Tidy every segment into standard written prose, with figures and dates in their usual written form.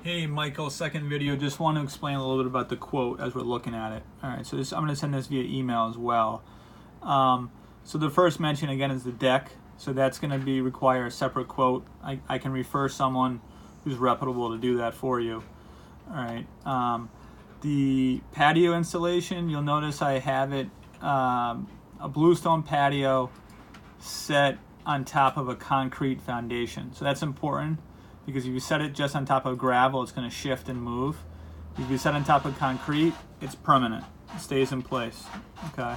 Hey Michael, second video. Just want to explain a little bit about the quote as we're looking at it. All right, so I'm going to send this via email as well. So the first mention again is the deck. So that's going to require a separate quote. I can refer someone who's reputable to do that for you. All right. The patio installation, you'll notice I have it a bluestone patio set on top of a concrete foundation. So that's important, because if you set it just on top of gravel, it's going to shift and move. If you set on top of concrete, it's permanent. It stays in place. Okay.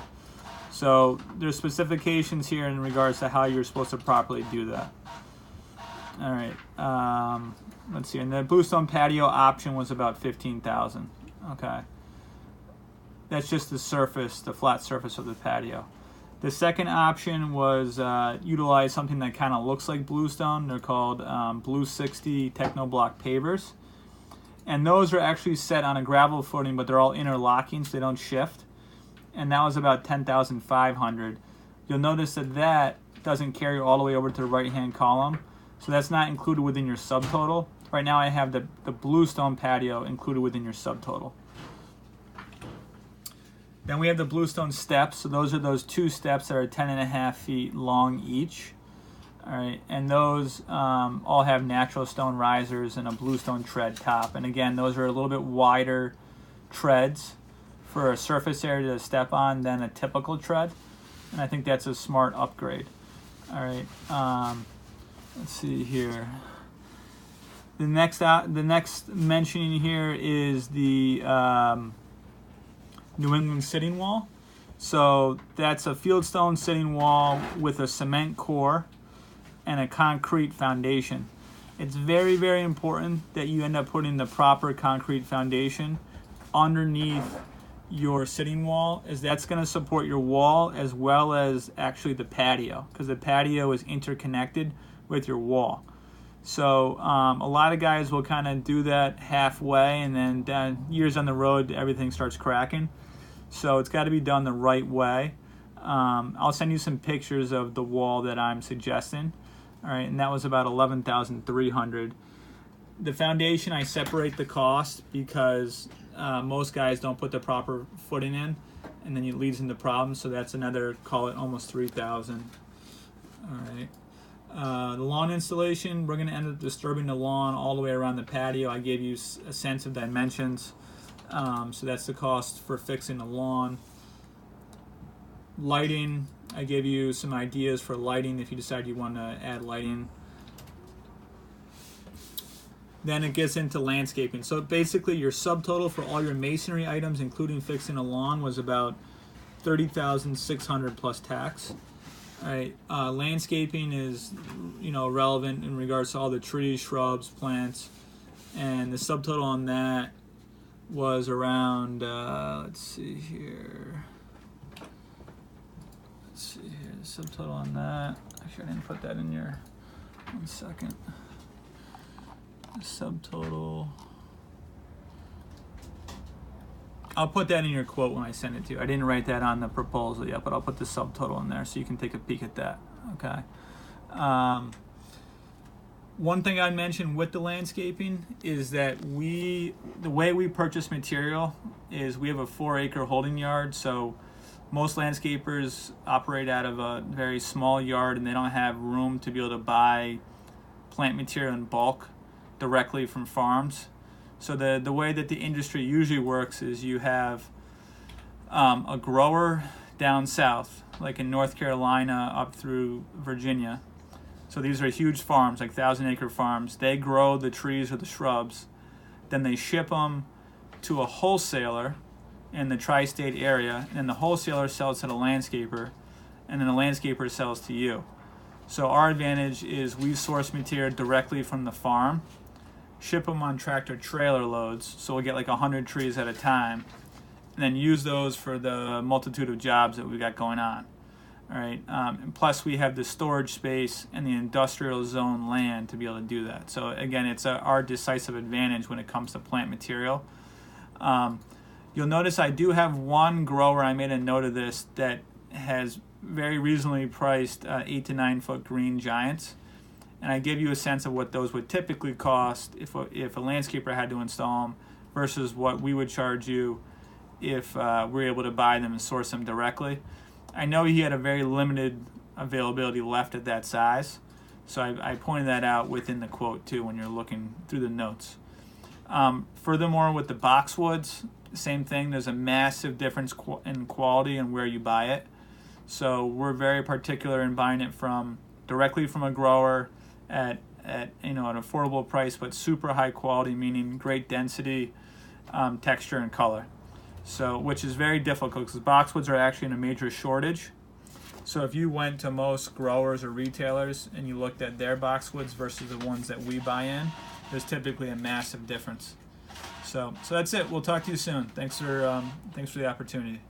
So there's specifications here in regards to how you're supposed to properly do that. All right. Let's see. And the bluestone patio option was about $15,000. Okay. That's just the surface, the flat surface of the patio. The second option was utilize something that kind of looks like bluestone. They're called Blue 60 Technoblock pavers. And those are actually set on a gravel footing, but they're all interlocking, so they don't shift. And that was about $10,500. You'll notice that doesn't carry all the way over to the right-hand column, so that's not included within your subtotal. Right now I have the bluestone patio included within your subtotal. Then we have the bluestone steps. So those are those two steps that are 10.5 feet long each. All right, and those all have natural stone risers and a bluestone tread top. And again, those are a little bit wider treads for a surface area to step on than a typical tread. And I think that's a smart upgrade. All right, let's see here. The next mentioning here is the New England sitting wall. So that's a fieldstone sitting wall with a cement core and a concrete foundation. It's very, very important that you end up putting the proper concrete foundation underneath your sitting wall, as that's going to support your wall as well as actually the patio, because the patio is interconnected with your wall. So a lot of guys will kind of do that halfway, and then years on the road, everything starts cracking. So it's got to be done the right way. I'll send you some pictures of the wall that I'm suggesting. All right, and that was about $11,300. The foundation, I separate the cost because most guys don't put the proper footing in, and then it leads into problems. So that's another, call it almost $3,000. All right. The lawn installation, we're going to end up disturbing the lawn all the way around the patio. I gave you a sense of dimensions. So that's the cost for fixing the lawn. Lighting, I gave you some ideas for lighting if you decide you want to add lighting. Then it gets into landscaping. So basically your subtotal for all your masonry items, including fixing a lawn, was about $30,600 plus tax. All right, landscaping is, relevant in regards to all the trees, shrubs, plants, and the subtotal on that was around, let's see here, the subtotal on that, actually I didn't put that in here, 1 second, the subtotal, I'll put that in your quote when I send it to you. I didn't write that on the proposal yet, but I'll put the subtotal in there so you can take a peek at that, okay? One thing I mentioned with the landscaping is that the way we purchase material is we have a 4-acre holding yard. So most landscapers operate out of a very small yard, and they don't have room to be able to buy plant material in bulk directly from farms. So the way that the industry usually works is you have a grower down south, like in North Carolina up through Virginia. So these are huge farms, like 1,000-acre farms. They grow the trees or the shrubs. Then they ship them to a wholesaler in the tri-state area, and then the wholesaler sells to the landscaper, and then the landscaper sells to you. So our advantage is we source material directly from the farm, ship them on tractor trailer loads, so we'll get like 100 trees at a time, and then use those for the multitude of jobs that we've got going on. All right, and plus we have the storage space and the industrial zone land to be able to do that. So again, it's our decisive advantage when it comes to plant material. You'll notice I do have one grower, I made a note of this, that has very reasonably priced 8 to 9 foot green giants. and I give you a sense of what those would typically cost if a landscaper had to install them versus what we would charge you if we're able to buy them and source them directly. I know he had a very limited availability left at that size, so I pointed that out within the quote too when you're looking through the notes. Furthermore, with the boxwoods, same thing. There's a massive difference in quality and where you buy it. So we're very particular in buying it directly from a grower at an affordable price, but super high quality, meaning great density, texture, and color. So, which is very difficult because boxwoods are actually in a major shortage. So if you went to most growers or retailers and you looked at their boxwoods versus the ones that we buy in, there's typically a massive difference. So that's it. We'll talk to you soon. Thanks for the opportunity.